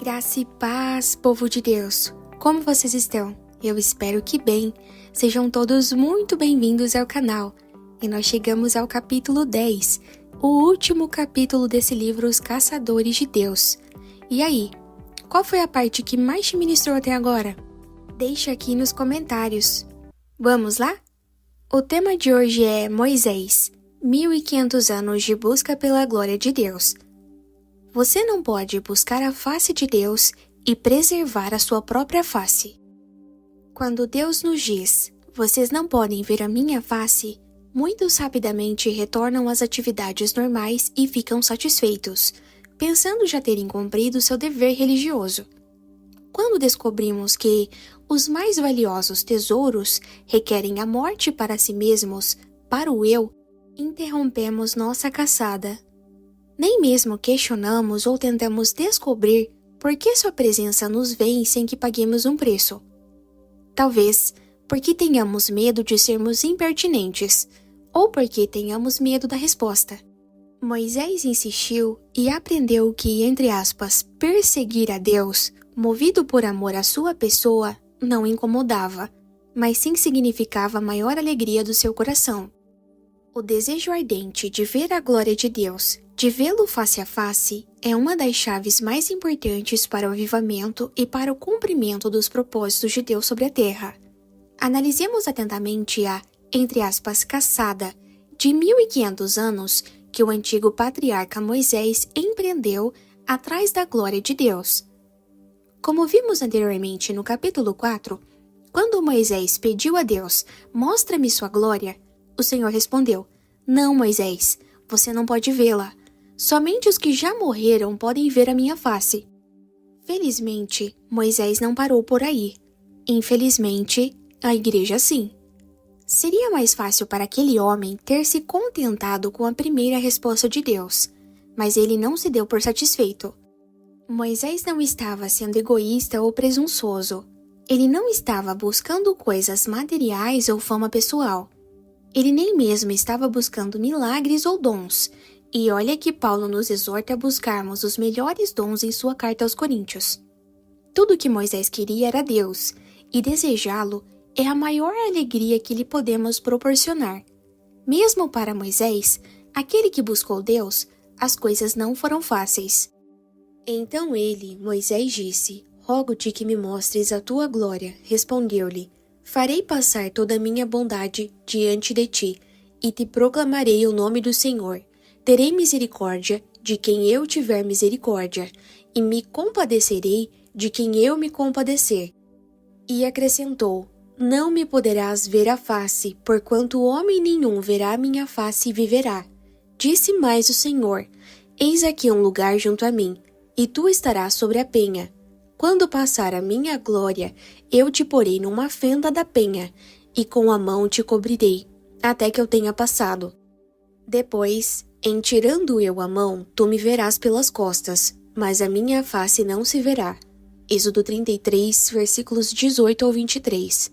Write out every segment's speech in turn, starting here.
Graça e paz, povo de Deus! Como vocês estão? Eu espero que bem. Sejam todos muito bem-vindos ao canal. E nós chegamos ao capítulo 10, o último capítulo desse livro Os Caçadores de Deus. E aí, qual foi a parte que mais te ministrou até agora? Deixa aqui nos comentários. Vamos lá? O tema de hoje é Moisés, 1500 anos de busca pela glória de Deus. Você não pode buscar a face de Deus e preservar a sua própria face. Quando Deus nos diz, vocês não podem ver a minha face, muitos rapidamente retornam às atividades normais e ficam satisfeitos, pensando já terem cumprido seu dever religioso. Quando descobrimos que os mais valiosos tesouros requerem a morte para si mesmos, para o eu, interrompemos nossa caçada. Nem mesmo questionamos ou tentamos descobrir por que sua presença nos vem sem que paguemos um preço. Talvez porque tenhamos medo de sermos impertinentes, ou porque tenhamos medo da resposta. Moisés insistiu e aprendeu que, entre aspas, perseguir a Deus, movido por amor à sua pessoa, não incomodava, mas sim significava maior alegria do seu coração. O desejo ardente de ver a glória de Deus, de vê-lo face a face, é uma das chaves mais importantes para o avivamento e para o cumprimento dos propósitos de Deus sobre a terra. Analisemos atentamente a, entre aspas, caçada de 1500 anos que o antigo patriarca Moisés empreendeu atrás da glória de Deus. Como vimos anteriormente no capítulo 4, quando Moisés pediu a Deus, mostra-me sua glória, o Senhor respondeu, não, Moisés, você não pode vê-la. Somente os que já morreram podem ver a minha face. Felizmente, Moisés não parou por aí. Infelizmente, a igreja sim. Seria mais fácil para aquele homem ter se contentado com a primeira resposta de Deus, mas ele não se deu por satisfeito. Moisés não estava sendo egoísta ou presunçoso. Ele não estava buscando coisas materiais ou fama pessoal. Ele nem mesmo estava buscando milagres ou dons. E olha que Paulo nos exorta a buscarmos os melhores dons em sua carta aos Coríntios. Tudo que Moisés queria era Deus, e desejá-lo é a maior alegria que lhe podemos proporcionar. Mesmo para Moisés, aquele que buscou Deus, as coisas não foram fáceis. Então ele, Moisés, disse, rogo-te que me mostres a tua glória. Respondeu-lhe, farei passar toda a minha bondade diante de ti, e te proclamarei o nome do Senhor. Terei misericórdia de quem eu tiver misericórdia, e me compadecerei de quem eu me compadecer. E acrescentou, não me poderás ver a face, porquanto homem nenhum verá a minha face e viverá. Disse mais o Senhor, eis aqui um lugar junto a mim, e tu estarás sobre a penha. Quando passar a minha glória, eu te porei numa fenda da penha, e com a mão te cobrirei, até que eu tenha passado. Depois, em tirando eu a mão, tu me verás pelas costas, mas a minha face não se verá. Êxodo 33, versículos 18 ao 23.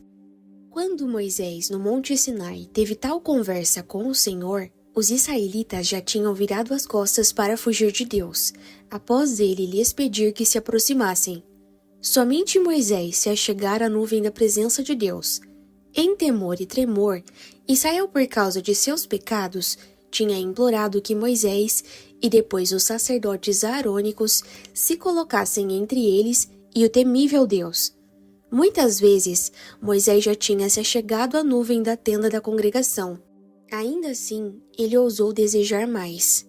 Quando Moisés, no Monte Sinai, teve tal conversa com o Senhor, os israelitas já tinham virado as costas para fugir de Deus, após ele lhes pedir que se aproximassem. Somente Moisés se achegara à nuvem da presença de Deus. Em temor e tremor, Israel, por causa de seus pecados, tinha implorado que Moisés e depois os sacerdotes aarônicos se colocassem entre eles e o temível Deus. Muitas vezes, Moisés já tinha se achegado à nuvem da tenda da congregação. Ainda assim, ele ousou desejar mais.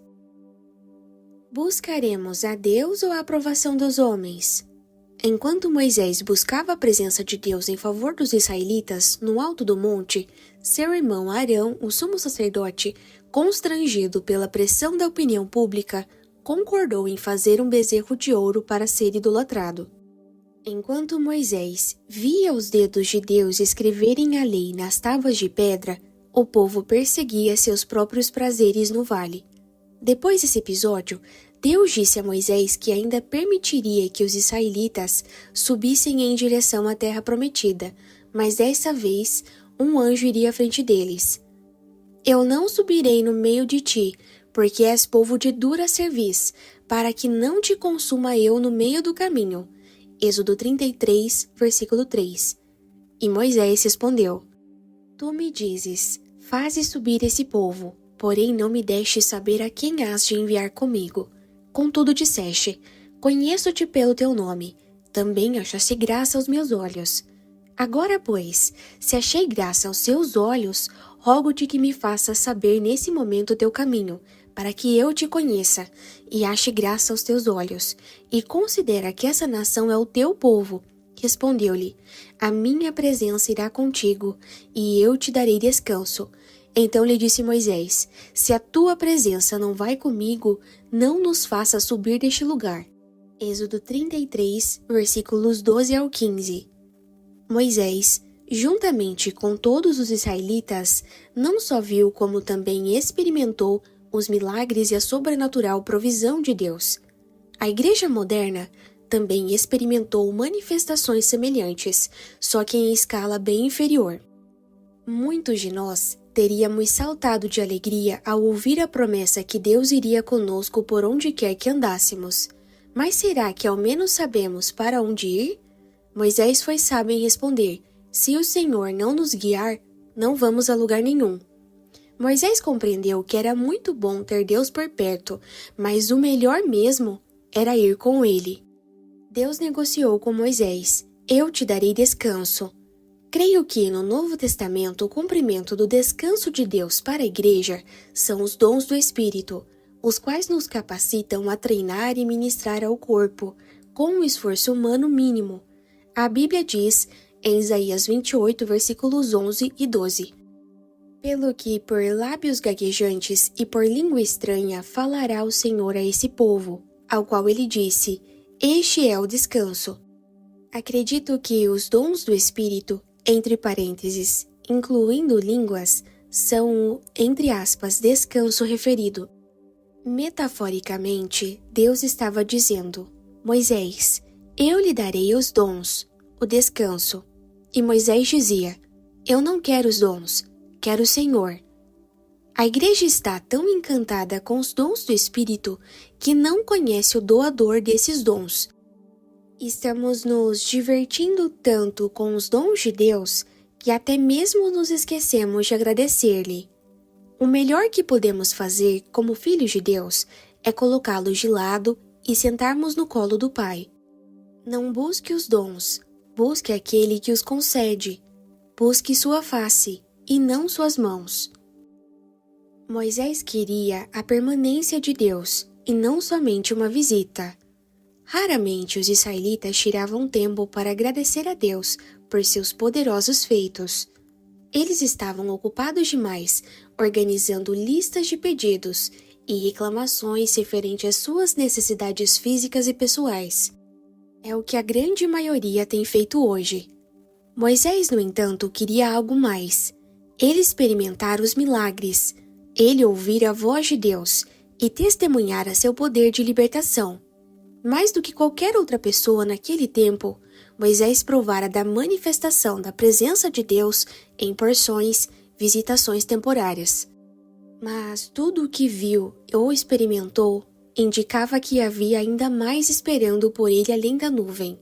Buscaremos a Deus ou a aprovação dos homens? Enquanto Moisés buscava a presença de Deus em favor dos israelitas no alto do monte, seu irmão Arão, o sumo sacerdote, constrangido pela pressão da opinião pública, concordou em fazer um bezerro de ouro para ser idolatrado. Enquanto Moisés via os dedos de Deus escreverem a lei nas tábuas de pedra, o povo perseguia seus próprios prazeres no vale. Depois desse episódio, Deus disse a Moisés que ainda permitiria que os israelitas subissem em direção à terra prometida, mas dessa vez um anjo iria à frente deles. Eu não subirei no meio de ti, porque és povo de dura cerviz, para que não te consuma eu no meio do caminho. Êxodo 33, versículo 3. E Moisés respondeu: Tu me dizes, faze subir esse povo, porém não me deste saber a quem hás de enviar comigo. Contudo disseste, conheço-te pelo teu nome, também achaste graça aos meus olhos. Agora, pois, se achei graça aos seus olhos, rogo-te que me faças saber nesse momento o teu caminho, para que eu te conheça, e ache graça aos teus olhos, e considera que essa nação é o teu povo. Respondeu-lhe, a minha presença irá contigo, e eu te darei descanso. Então lhe disse Moisés, se a tua presença não vai comigo, não nos faça subir deste lugar. Êxodo 33, versículos 12 ao 15. Moisés, juntamente com todos os israelitas, não só viu como também experimentou os milagres e a sobrenatural provisão de Deus. A igreja moderna também experimentou manifestações semelhantes, só que em escala bem inferior. Muitos de nós teríamos saltado de alegria ao ouvir a promessa que Deus iria conosco por onde quer que andássemos. Mas será que ao menos sabemos para onde ir? Moisés foi sábio em responder, se o Senhor não nos guiar, não vamos a lugar nenhum. Moisés compreendeu que era muito bom ter Deus por perto, mas o melhor mesmo era ir com ele. Deus negociou com Moisés, eu te darei descanso. Creio que no Novo Testamento o cumprimento do descanso de Deus para a igreja são os dons do Espírito, os quais nos capacitam a treinar e ministrar ao corpo, com um esforço humano mínimo. A Bíblia diz, em Isaías 28, versículos 11 e 12, pelo que por lábios gaguejantes e por língua estranha falará o Senhor a esse povo, ao qual ele disse, este é o descanso. Acredito que os dons do Espírito, entre parênteses, incluindo línguas, são o, entre aspas, descanso referido. Metaforicamente, Deus estava dizendo, Moisés, eu lhe darei os dons, o descanso. E Moisés dizia, eu não quero os dons, quero o Senhor. A igreja está tão encantada com os dons do Espírito que não conhece o doador desses dons. Estamos nos divertindo tanto com os dons de Deus que até mesmo nos esquecemos de agradecer-lhe. O melhor que podemos fazer como filhos de Deus é colocá-los de lado e sentarmos no colo do Pai. Não busque os dons, busque aquele que os concede. Busque sua face e não suas mãos. Moisés queria a permanência de Deus e não somente uma visita. Raramente os israelitas tiravam tempo para agradecer a Deus por seus poderosos feitos. Eles estavam ocupados demais, organizando listas de pedidos e reclamações referentes às suas necessidades físicas e pessoais. É o que a grande maioria tem feito hoje. Moisés, no entanto, queria algo mais. Ele experimentar os milagres, ele ouvir a voz de Deus e testemunhar a seu poder de libertação. Mais do que qualquer outra pessoa naquele tempo, Moisés provara da manifestação da presença de Deus em porções, visitações temporárias. Mas tudo o que viu ou experimentou indicava que havia ainda mais esperando por ele além da nuvem.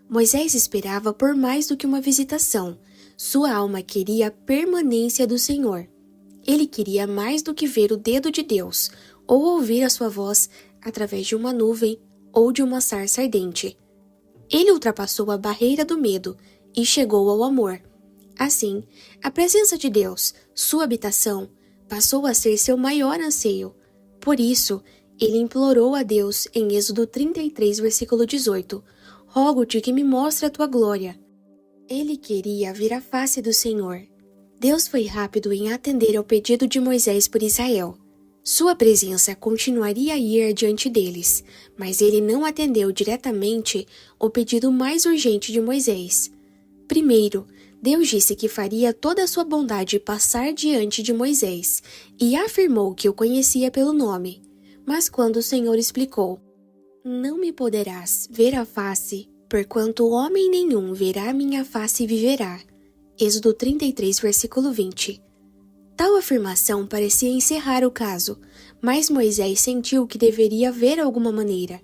Moisés esperava por mais do que uma visitação. Sua alma queria a permanência do Senhor. Ele queria mais do que ver o dedo de Deus ou ouvir a sua voz através de uma nuvem ou de uma sarça ardente. Ele ultrapassou a barreira do medo e chegou ao amor. Assim, a presença de Deus, sua habitação, passou a ser seu maior anseio. Por isso, ele implorou a Deus em Êxodo 33, versículo 18, rogo-te que me mostre a tua glória. Ele queria ver a face do Senhor. Deus foi rápido em atender ao pedido de Moisés por Israel. Sua presença continuaria a ir diante deles, mas ele não atendeu diretamente o pedido mais urgente de Moisés. Primeiro, Deus disse que faria toda a sua bondade passar diante de Moisés e afirmou que o conhecia pelo nome. Mas quando o Senhor explicou, não me poderás ver a face, porquanto homem nenhum verá minha face e viverá. Êxodo 33, versículo 20. Tal afirmação parecia encerrar o caso, mas Moisés sentiu que deveria haver alguma maneira.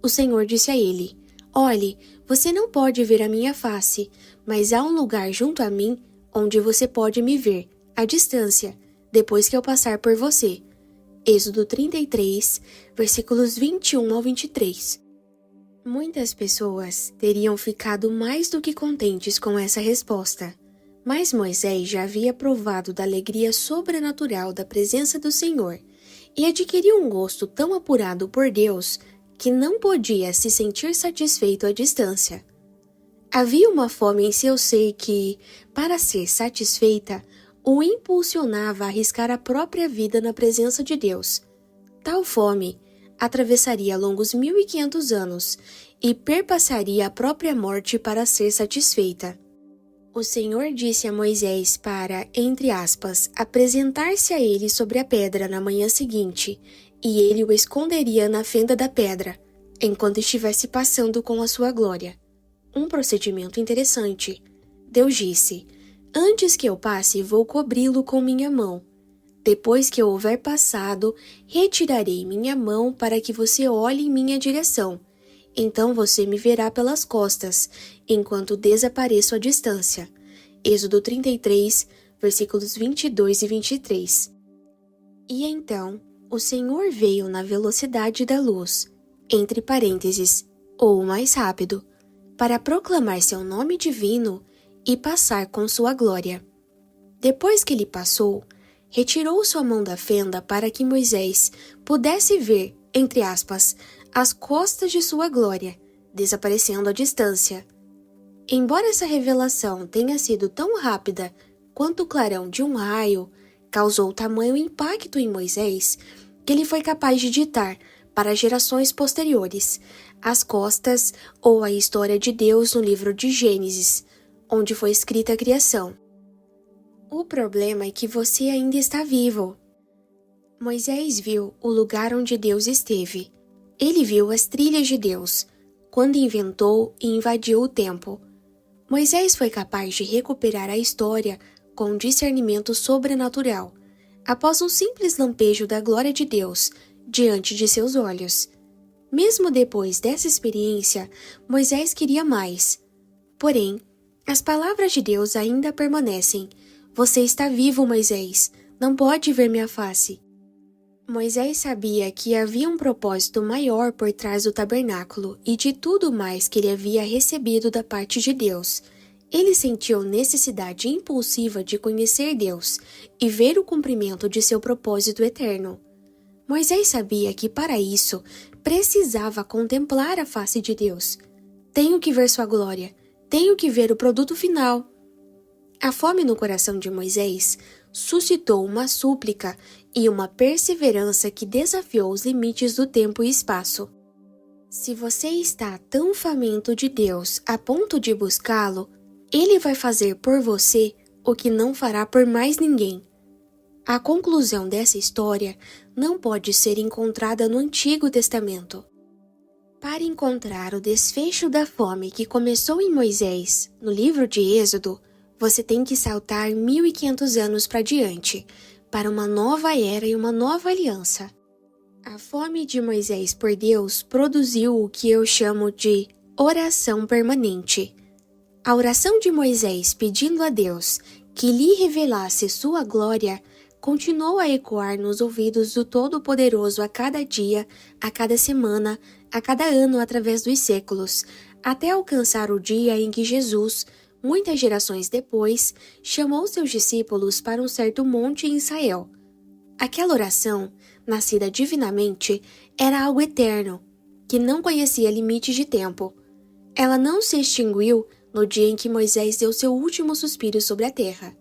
O Senhor disse a ele: Olhe, você não pode ver a minha face, mas há um lugar junto a mim onde você pode me ver, à distância, depois que eu passar por você. Êxodo 33, versículos 21 ao 23. Muitas pessoas teriam ficado mais do que contentes com essa resposta, mas Moisés já havia provado da alegria sobrenatural da presença do Senhor e adquiriu um gosto tão apurado por Deus que não podia se sentir satisfeito à distância. Havia uma fome em seu ser que, para ser satisfeita, o impulsionava a arriscar a própria vida na presença de Deus. Tal fome atravessaria longos 1500 anos e perpassaria a própria morte para ser satisfeita. O Senhor disse a Moisés para, entre aspas, apresentar-se a ele sobre a pedra na manhã seguinte, e ele o esconderia na fenda da pedra, enquanto estivesse passando com a sua glória. Um procedimento interessante. Deus disse: Antes que eu passe, vou cobri-lo com minha mão. Depois que eu houver passado, retirarei minha mão para que você olhe em minha direção. Então você me verá pelas costas, enquanto desapareço à distância. Êxodo 33, versículos 22 e 23. E então, o Senhor veio na velocidade da luz, entre parênteses, ou mais rápido, para proclamar seu nome divino e passar com sua glória. Depois que ele passou, retirou sua mão da fenda para que Moisés pudesse ver, entre aspas, as costas de sua glória, desaparecendo à distância. Embora essa revelação tenha sido tão rápida quanto o clarão de um raio, causou tamanho impacto em Moisés que ele foi capaz de ditar, para gerações posteriores, as costas ou a história de Deus no livro de Gênesis, onde foi escrita a criação. O problema é que você ainda está vivo. Moisés viu o lugar onde Deus esteve. Ele viu as trilhas de Deus, quando inventou e invadiu o tempo. Moisés foi capaz de recuperar a história com um discernimento sobrenatural, após um simples lampejo da glória de Deus diante de seus olhos. Mesmo depois dessa experiência, Moisés queria mais. Porém, as palavras de Deus ainda permanecem. Você está vivo, Moisés. Não pode ver minha face. Moisés sabia que havia um propósito maior por trás do tabernáculo e de tudo mais que ele havia recebido da parte de Deus. Ele sentiu necessidade impulsiva de conhecer Deus e ver o cumprimento de seu propósito eterno. Moisés sabia que para isso precisava contemplar a face de Deus. Tenho que ver sua glória. Tenho que ver o produto final. A fome no coração de Moisés suscitou uma súplica e uma perseverança que desafiou os limites do tempo e espaço. Se você está tão faminto de Deus a ponto de buscá-lo, Ele vai fazer por você o que não fará por mais ninguém. A conclusão dessa história não pode ser encontrada no Antigo Testamento. Para encontrar o desfecho da fome que começou em Moisés, no livro de Êxodo, você tem que saltar 1500 anos para diante, para uma nova era e uma nova aliança. A fome de Moisés por Deus produziu o que eu chamo de oração permanente. A oração de Moisés pedindo a Deus que lhe revelasse sua glória continuou a ecoar nos ouvidos do Todo-Poderoso a cada dia, a cada semana, a cada ano através dos séculos, até alcançar o dia em que Jesus, muitas gerações depois, chamou seus discípulos para um certo monte em Israel. Aquela oração, nascida divinamente, era algo eterno, que não conhecia limites de tempo. Ela não se extinguiu no dia em que Moisés deu seu último suspiro sobre a terra,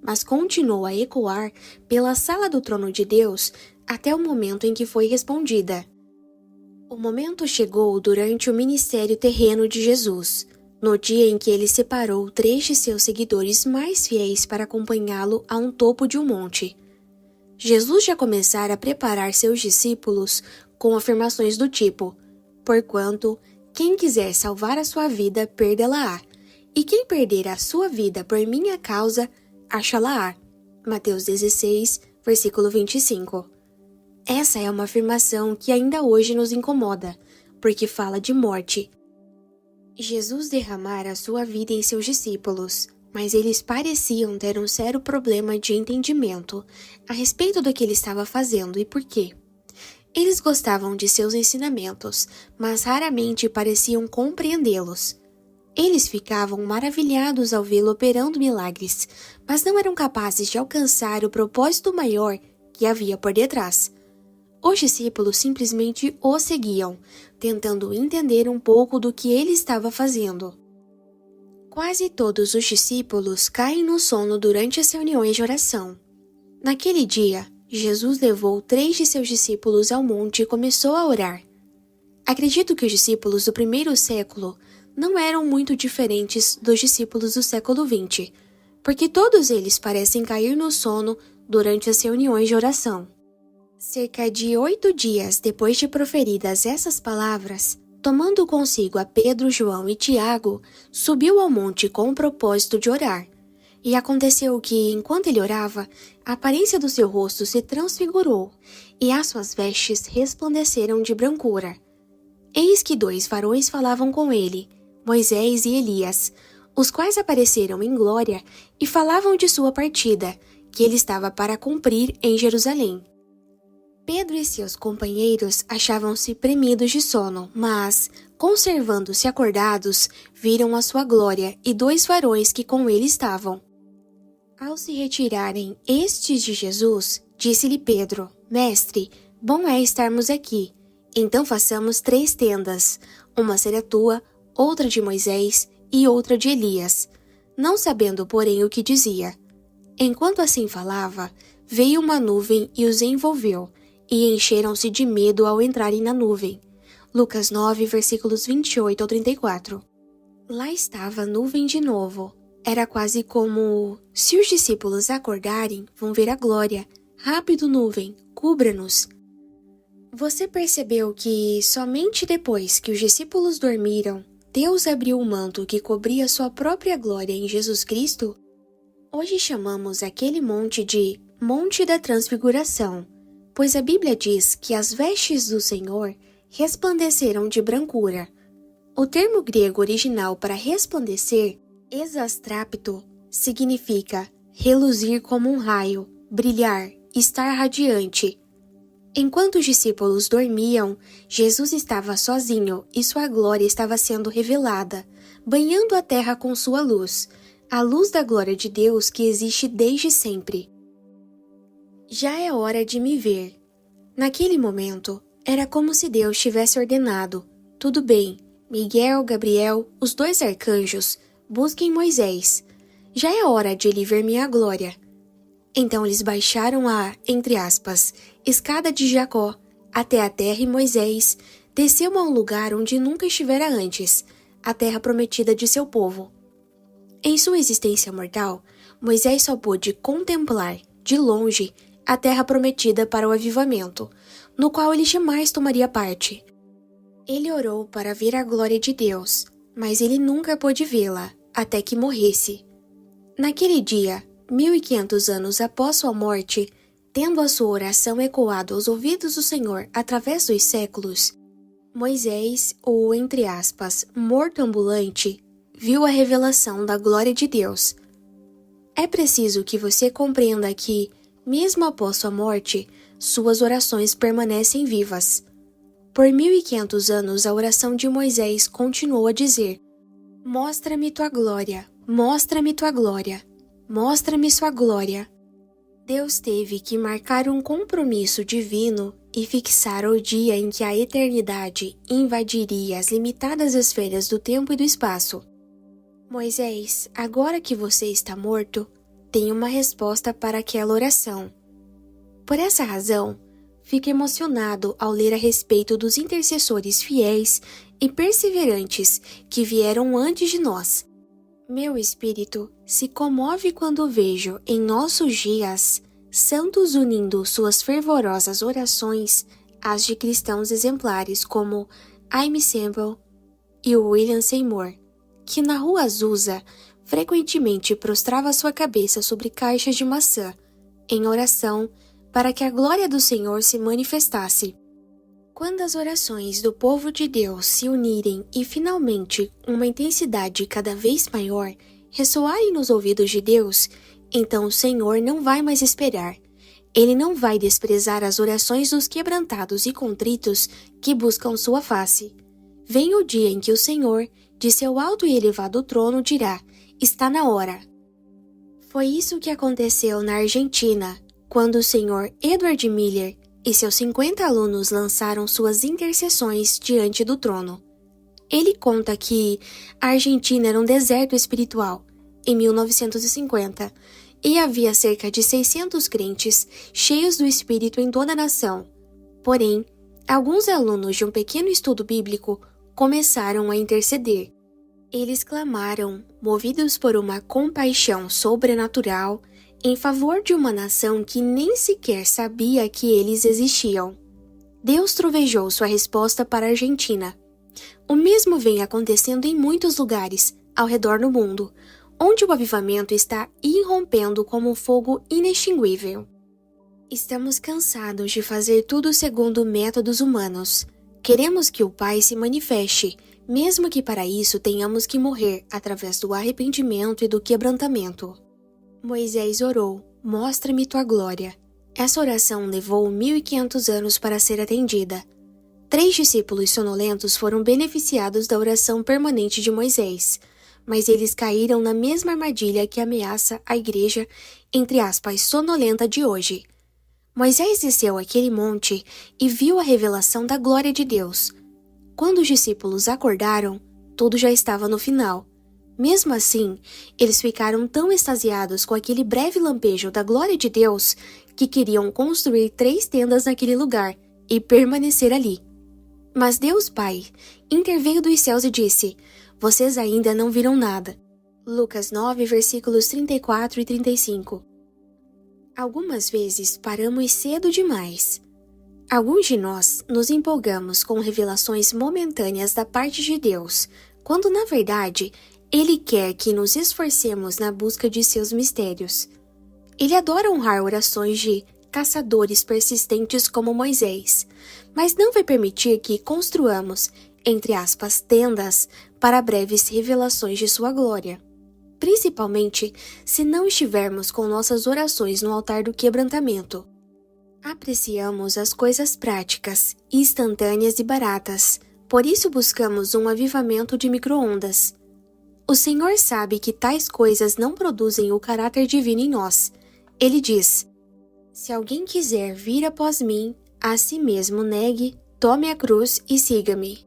mas continuou a ecoar pela sala do trono de Deus até o momento em que foi respondida. O momento chegou durante o ministério terreno de Jesus, no dia em que ele separou 3 de seus seguidores mais fiéis para acompanhá-lo a um topo de um monte. Jesus já começara a preparar seus discípulos com afirmações do tipo: porquanto, quem quiser salvar a sua vida, perdê-la-á, e quem perder a sua vida por minha causa, acha-la-á. Mateus 16, versículo 25. Essa é uma afirmação que ainda hoje nos incomoda, porque fala de morte. Jesus derramara sua vida em seus discípulos, mas eles pareciam ter um sério problema de entendimento a respeito do que ele estava fazendo e por quê. Eles gostavam de seus ensinamentos, mas raramente pareciam compreendê-los. Eles ficavam maravilhados ao vê-lo operando milagres, mas não eram capazes de alcançar o propósito maior que havia por detrás. Os discípulos simplesmente o seguiam, tentando entender um pouco do que ele estava fazendo. Quase todos os discípulos caem no sono durante as reuniões de oração. Naquele dia, Jesus levou 3 de seus discípulos ao monte e começou a orar. Acredito que os discípulos do primeiro século não eram muito diferentes dos discípulos do século XX, porque todos eles parecem cair no sono durante as reuniões de oração. Cerca de 8 dias depois de proferidas essas palavras, tomando consigo a Pedro, João e Tiago, subiu ao monte com o propósito de orar. E aconteceu que, enquanto ele orava, a aparência do seu rosto se transfigurou, e as suas vestes resplandeceram de brancura. Eis que 2 varões falavam com ele, Moisés e Elias, os quais apareceram em glória e falavam de sua partida, que ele estava para cumprir em Jerusalém. Pedro e seus companheiros achavam-se premidos de sono, mas, conservando-se acordados, viram a sua glória e 2 varões que com ele estavam. Ao se retirarem estes de Jesus, disse-lhe Pedro: Mestre, bom é estarmos aqui. Então façamos 3 tendas, uma será tua, outra de Moisés e outra de Elias, não sabendo, porém, o que dizia. Enquanto assim falava, veio uma nuvem e os envolveu, e encheram-se de medo ao entrarem na nuvem. Lucas 9, versículos 28 ao 34. Lá estava a nuvem de novo. Era quase como: se os discípulos acordarem, vão ver a glória. Rápido, nuvem, cubra-nos. Você percebeu que, somente depois que os discípulos dormiram, Deus abriu o manto que cobria sua própria glória em Jesus Cristo? Hoje chamamos aquele monte de Monte da Transfiguração, pois a Bíblia diz que as vestes do Senhor resplandeceram de brancura. O termo grego original para resplandecer, exastrapto, significa reluzir como um raio, brilhar, estar radiante. Enquanto os discípulos dormiam, Jesus estava sozinho e sua glória estava sendo revelada, banhando a terra com sua luz, a luz da glória de Deus que existe desde sempre. Já é hora de me ver. Naquele momento, era como se Deus tivesse ordenado: tudo bem, Miguel, Gabriel, os 2 arcanjos, busquem Moisés. Já é hora de ele ver minha glória. Então eles baixaram a, entre aspas, escada de Jacó, até a terra e Moisés desceu a um lugar onde nunca estivera antes, a terra prometida de seu povo. Em sua existência mortal, Moisés só pôde contemplar, de longe, a terra prometida para o avivamento, no qual ele jamais tomaria parte. Ele orou para ver a glória de Deus, mas ele nunca pôde vê-la, até que morresse. Naquele dia, 1500 anos após sua morte, tendo a sua oração ecoado aos ouvidos do Senhor através dos séculos, Moisés, o, entre aspas, morto ambulante, viu a revelação da glória de Deus. É preciso que você compreenda que, mesmo após sua morte, suas orações permanecem vivas. Por 1500 anos, a oração de Moisés continuou a dizer: Mostra-me tua glória, mostra-me tua glória, mostra-me sua glória. Deus teve que marcar um compromisso divino e fixar o dia em que a eternidade invadiria as limitadas esferas do tempo e do espaço. Moisés, agora que você está morto, tem uma resposta para aquela oração. Por essa razão, fico emocionado ao ler a respeito dos intercessores fiéis e perseverantes que vieram antes de nós. Meu espírito se comove quando vejo, em nossos dias, santos unindo suas fervorosas orações às de cristãos exemplares como Aimee Semple e William Seymour, que na Rua Azusa frequentemente prostrava sua cabeça sobre caixas de maçã, em oração para que a glória do Senhor se manifestasse. Quando as orações do povo de Deus se unirem e finalmente uma intensidade cada vez maior ressoarem nos ouvidos de Deus, então o Senhor não vai mais esperar. Ele não vai desprezar as orações dos quebrantados e contritos que buscam sua face. Vem o dia em que o Senhor, de seu alto e elevado trono, dirá: está na hora. Foi isso que aconteceu na Argentina, quando o Sr. Edward Miller e seus 50 alunos lançaram suas intercessões diante do trono. Ele conta que a Argentina era um deserto espiritual, em 1950, e havia cerca de 600 crentes cheios do Espírito em toda a nação. Porém, alguns alunos de um pequeno estudo bíblico começaram a interceder. Eles clamaram, movidos por uma compaixão sobrenatural, em favor de uma nação que nem sequer sabia que eles existiam. Deus trovejou sua resposta para a Argentina. O mesmo vem acontecendo em muitos lugares, ao redor do mundo, onde o avivamento está irrompendo como um fogo inextinguível. Estamos cansados de fazer tudo segundo métodos humanos. Queremos que o Pai se manifeste, mesmo que para isso tenhamos que morrer através do arrependimento e do quebrantamento. Moisés orou: mostra-me tua glória. Essa oração levou 1500 anos para ser atendida. 3 discípulos sonolentos foram beneficiados da oração permanente de Moisés, mas eles caíram na mesma armadilha que ameaça a igreja, entre aspas, sonolenta de hoje. Moisés desceu aquele monte e viu a revelação da glória de Deus. Quando os discípulos acordaram, tudo já estava no final. Mesmo assim, eles ficaram tão extasiados com aquele breve lampejo da glória de Deus que queriam construir 3 tendas naquele lugar e permanecer ali. Mas Deus Pai interveio dos céus e disse: vocês ainda não viram nada. Lucas 9, versículos 34 e 35. Algumas vezes paramos cedo demais. Alguns de nós nos empolgamos com revelações momentâneas da parte de Deus, quando na verdade Ele quer que nos esforcemos na busca de seus mistérios. Ele adora honrar orações de caçadores persistentes como Moisés, mas não vai permitir que construamos, entre aspas, tendas para breves revelações de sua glória. Principalmente se não estivermos com nossas orações no altar do quebrantamento. Apreciamos as coisas práticas, instantâneas e baratas, por isso buscamos um avivamento de micro-ondas. O Senhor sabe que tais coisas não produzem o caráter divino em nós. Ele diz: se alguém quiser vir após mim, a si mesmo negue, tome a cruz e siga-me.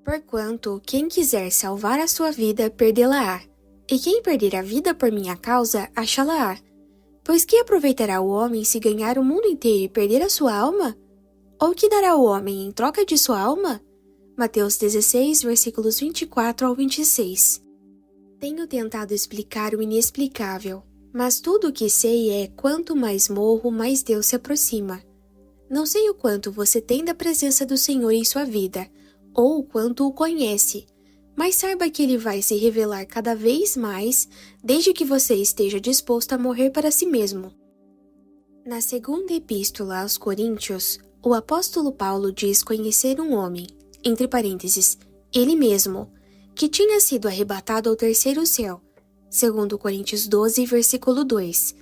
Porquanto quem quiser salvar a sua vida, perdê-la-á, e quem perder a vida por minha causa, achá-la-á. Pois que aproveitará o homem se ganhar o mundo inteiro e perder a sua alma? Ou que dará o homem em troca de sua alma? Mateus 16, versículos 24 ao 26. Tenho tentado explicar o inexplicável, mas tudo o que sei é quanto mais morro, mais Deus se aproxima. Não sei o quanto você tem da presença do Senhor em sua vida, ou o quanto o conhece, mas saiba que Ele vai se revelar cada vez mais, desde que você esteja disposto a morrer para si mesmo. Na segunda epístola aos Coríntios, o apóstolo Paulo diz conhecer um homem, entre parênteses, ele mesmo, que tinha sido arrebatado ao terceiro céu, segundo Coríntios 12, versículo 2.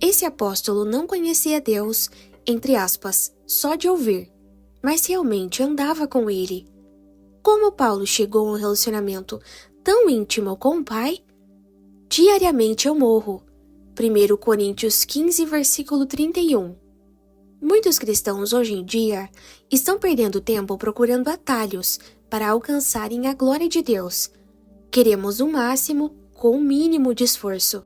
Esse apóstolo não conhecia Deus, entre aspas, só de ouvir, mas realmente andava com Ele. Como Paulo chegou a um relacionamento tão íntimo com o Pai? Diariamente eu morro. 1 Coríntios 15, versículo 31. Muitos cristãos hoje em dia estão perdendo tempo procurando atalhos para alcançarem a glória de Deus. Queremos o máximo com o mínimo de esforço.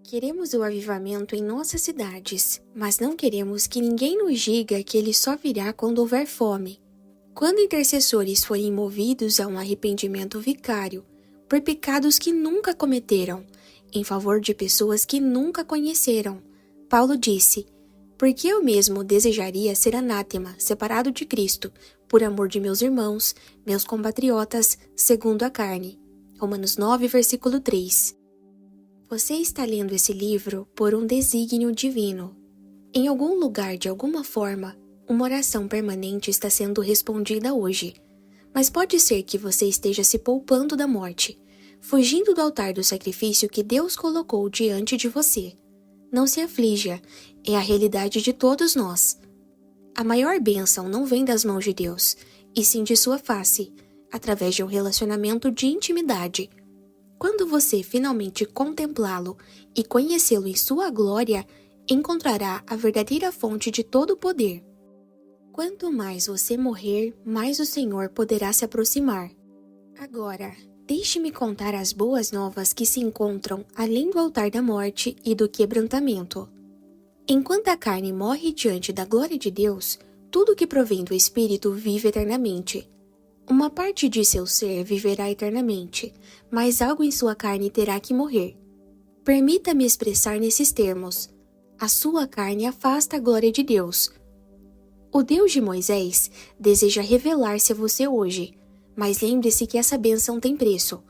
Queremos o avivamento em nossas cidades, mas não queremos que ninguém nos diga que ele só virá quando houver fome. Quando intercessores forem movidos a um arrependimento vicário por pecados que nunca cometeram, em favor de pessoas que nunca conheceram, Paulo disse: porque eu mesmo desejaria ser anátema, separado de Cristo, por amor de meus irmãos, meus compatriotas, segundo a carne. Romanos 9, versículo 3. Você está lendo esse livro por um desígnio divino, Em algum lugar, de alguma forma, uma oração permanente está sendo respondida hoje. Mas pode ser que você esteja se poupando da morte, fugindo do altar do sacrifício que Deus colocou diante de você. Não se aflija, é a realidade de todos nós. A maior bênção não vem das mãos de Deus, e sim de sua face, através de um relacionamento de intimidade. Quando você finalmente contemplá-lo e conhecê-lo em sua glória, encontrará a verdadeira fonte de todo o poder. Quanto mais você morrer, mais o Senhor poderá se aproximar. Agora, deixe-me contar as boas novas que se encontram além do altar da morte e do quebrantamento. Enquanto a carne morre diante da glória de Deus, tudo que provém do Espírito vive eternamente. Uma parte de seu ser viverá eternamente, mas algo em sua carne terá que morrer. Permita-me expressar nesses termos. A sua carne afasta a glória de Deus. O Deus de Moisés deseja revelar-se a você hoje, mas lembre-se que essa bênção tem preço.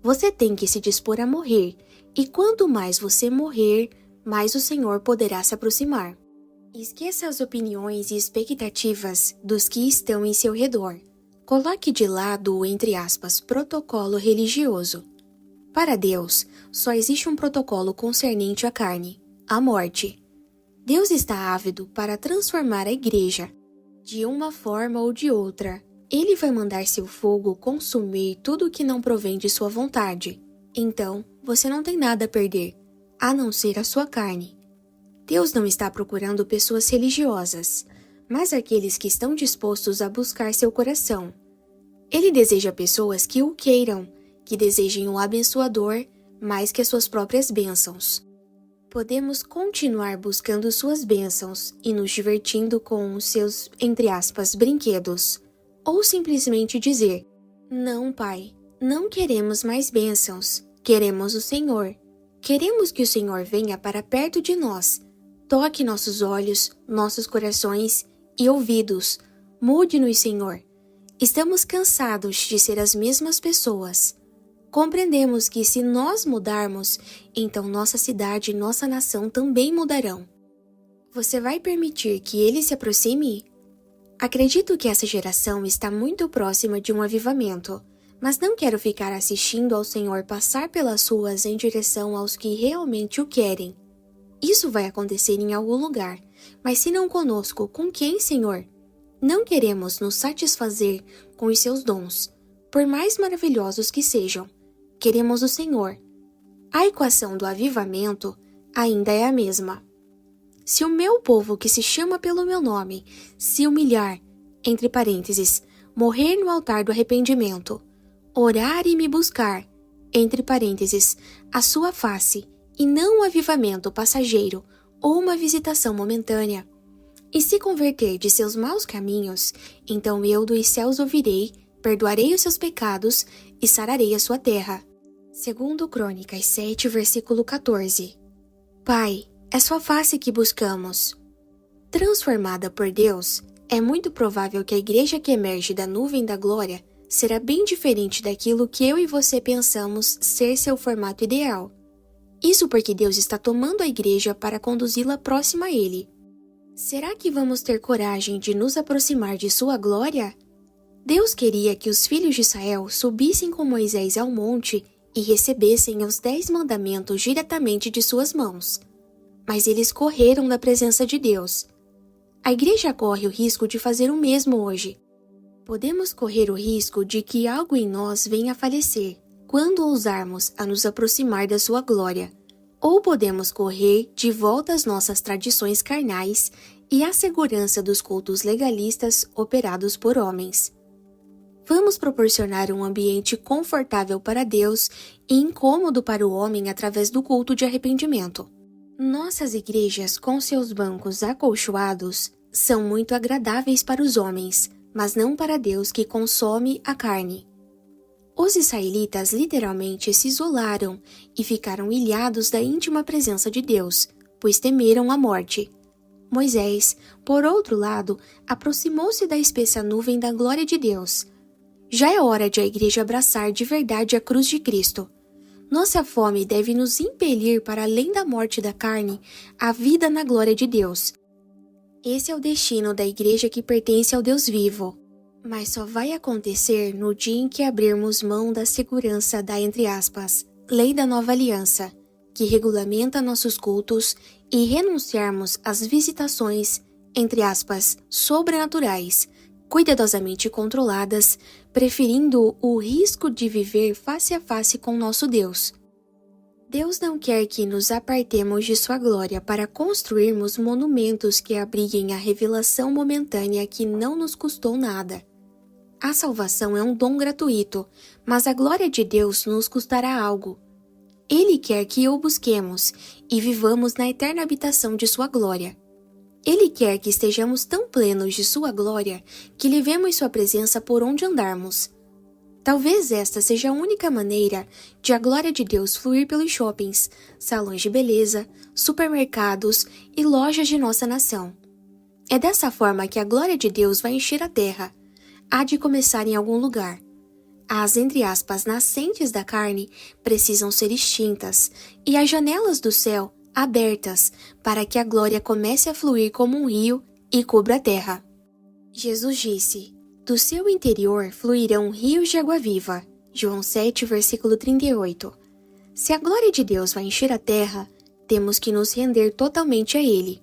Você tem que se dispor a morrer, e quanto mais você morrer, mais o Senhor poderá se aproximar. Esqueça as opiniões e expectativas dos que estão em seu redor. Coloque de lado o, entre aspas, protocolo religioso. Para Deus, só existe um protocolo concernente à carne, a morte. Deus está ávido para transformar a igreja. De uma forma ou de outra, Ele vai mandar seu fogo consumir tudo o que não provém de sua vontade. Então, você não tem nada a perder, a não ser a sua carne. Deus não está procurando pessoas religiosas, mas aqueles que estão dispostos a buscar seu coração. Ele deseja pessoas que o queiram, que desejem o abençoador mais que as suas próprias bênçãos. Podemos continuar buscando suas bênçãos e nos divertindo com os seus, entre aspas, brinquedos. Ou simplesmente dizer, não, Pai, não queremos mais bênçãos, queremos o Senhor. Queremos que o Senhor venha para perto de nós, toque nossos olhos, nossos corações e ouvidos. Mude-nos, Senhor. Estamos cansados de ser as mesmas pessoas. Compreendemos que se nós mudarmos, então nossa cidade e nossa nação também mudarão. Você vai permitir que ele se aproxime? Acredito que essa geração está muito próxima de um avivamento, mas não quero ficar assistindo ao Senhor passar pelas ruas em direção aos que realmente o querem. Isso vai acontecer em algum lugar, mas se não conosco, com quem, Senhor? Não queremos nos satisfazer com os seus dons, por mais maravilhosos que sejam. Queremos o Senhor. A equação do avivamento ainda é a mesma. Se o meu povo que se chama pelo meu nome se humilhar, entre parênteses, morrer no altar do arrependimento, orar e me buscar, entre parênteses, a sua face, e não um avivamento passageiro ou uma visitação momentânea, e se converter de seus maus caminhos, então eu dos céus ouvirei, perdoarei os seus pecados e sararei a sua terra. Segundo Crônicas 7, versículo 14. Pai, é sua face que buscamos. Transformada por Deus, é muito provável que a igreja que emerge da nuvem da glória será bem diferente daquilo que eu e você pensamos ser seu formato ideal. Isso porque Deus está tomando a igreja para conduzi-la próxima a Ele. Será que vamos ter coragem de nos aproximar de sua glória? Deus queria que os filhos de Israel subissem com Moisés ao monte e recebessem os 10 mandamentos diretamente de suas mãos. Mas eles correram da presença de Deus. A igreja corre o risco de fazer o mesmo hoje. Podemos correr o risco de que algo em nós venha a falecer quando ousarmos a nos aproximar da sua glória. Ou podemos correr de volta às nossas tradições carnais e à segurança dos cultos legalistas operados por homens. Vamos proporcionar um ambiente confortável para Deus e incômodo para o homem através do culto de arrependimento. Nossas igrejas, com seus bancos acolchoados, são muito agradáveis para os homens, mas não para Deus que consome a carne. Os israelitas literalmente se isolaram e ficaram ilhados da íntima presença de Deus, pois temeram a morte. Moisés, por outro lado, aproximou-se da espessa nuvem da glória de Deus. Já é hora de a igreja abraçar de verdade a cruz de Cristo. Nossa fome deve nos impelir para além da morte da carne, a vida na glória de Deus. Esse é o destino da igreja que pertence ao Deus vivo, mas só vai acontecer no dia em que abrirmos mão da segurança da, entre aspas, lei da nova aliança, que regulamenta nossos cultos, e renunciarmos às visitações, entre aspas, sobrenaturais, cuidadosamente controladas, preferindo o risco de viver face a face com nosso Deus. Deus não quer que nos apartemos de sua glória para construirmos monumentos que abriguem a revelação momentânea que não nos custou nada. A salvação é um dom gratuito, mas a glória de Deus nos custará algo. Ele quer que o busquemos e vivamos na eterna habitação de sua glória. Ele quer que estejamos tão plenos de sua glória que levemos sua presença por onde andarmos. Talvez esta seja a única maneira de a glória de Deus fluir pelos shoppings, salões de beleza, supermercados e lojas de nossa nação. É dessa forma que a glória de Deus vai encher a terra. Há de começar em algum lugar. As, entre aspas, nascentes da carne precisam ser extintas e as janelas do céu abertas para que a glória comece a fluir como um rio e cubra a terra. Jesus disse: do seu interior fluirão rios de água viva. João 7, versículo 38. Se a glória de Deus vai encher a terra, temos que nos render totalmente a Ele.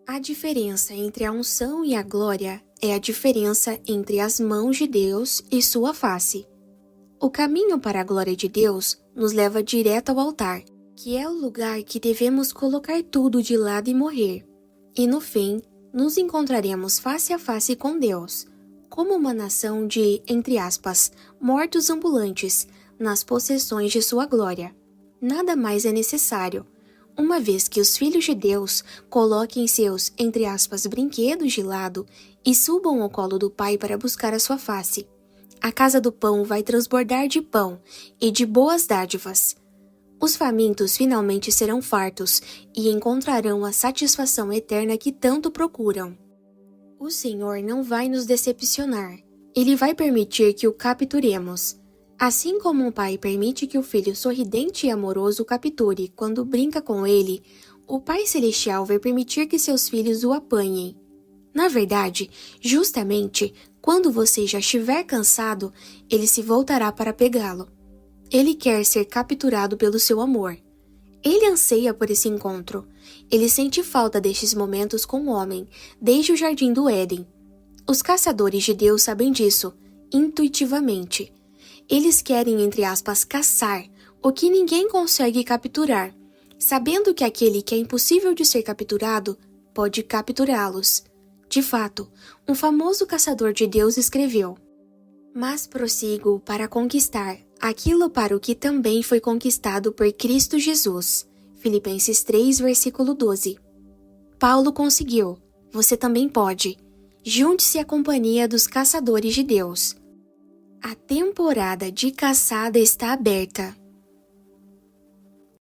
A diferença entre a unção e a glória é a diferença entre as mãos de Deus e sua face. O caminho para a glória de Deus nos leva direto ao altar, que é o lugar que devemos colocar tudo de lado e morrer. E no fim, nos encontraremos face a face com Deus, como uma nação de, entre aspas, mortos ambulantes, nas possessões de sua glória. Nada mais é necessário, uma vez que os filhos de Deus coloquem seus, entre aspas, brinquedos de lado e subam ao colo do Pai para buscar a sua face. A casa do pão vai transbordar de pão e de boas dádivas. Os famintos finalmente serão fartos e encontrarão a satisfação eterna que tanto procuram. O Senhor não vai nos decepcionar. Ele vai permitir que o capturemos. Assim como um pai permite que o filho sorridente e amoroso o capture quando brinca com ele, o Pai Celestial vai permitir que seus filhos o apanhem. Na verdade, justamente, quando você já estiver cansado, ele se voltará para pegá-lo. Ele quer ser capturado pelo seu amor. Ele anseia por esse encontro. Ele sente falta destes momentos com o homem, desde o jardim do Éden. Os caçadores de Deus sabem disso, intuitivamente. Eles querem, entre aspas, caçar o que ninguém consegue capturar, sabendo que aquele que é impossível de ser capturado pode capturá-los. De fato, um famoso caçador de Deus escreveu: mas prossigo para conquistar aquilo para o que também foi conquistado por Cristo Jesus. Filipenses 3, versículo 12. Paulo conseguiu. Você também pode. Junte-se à companhia dos caçadores de Deus. A temporada de caçada está aberta.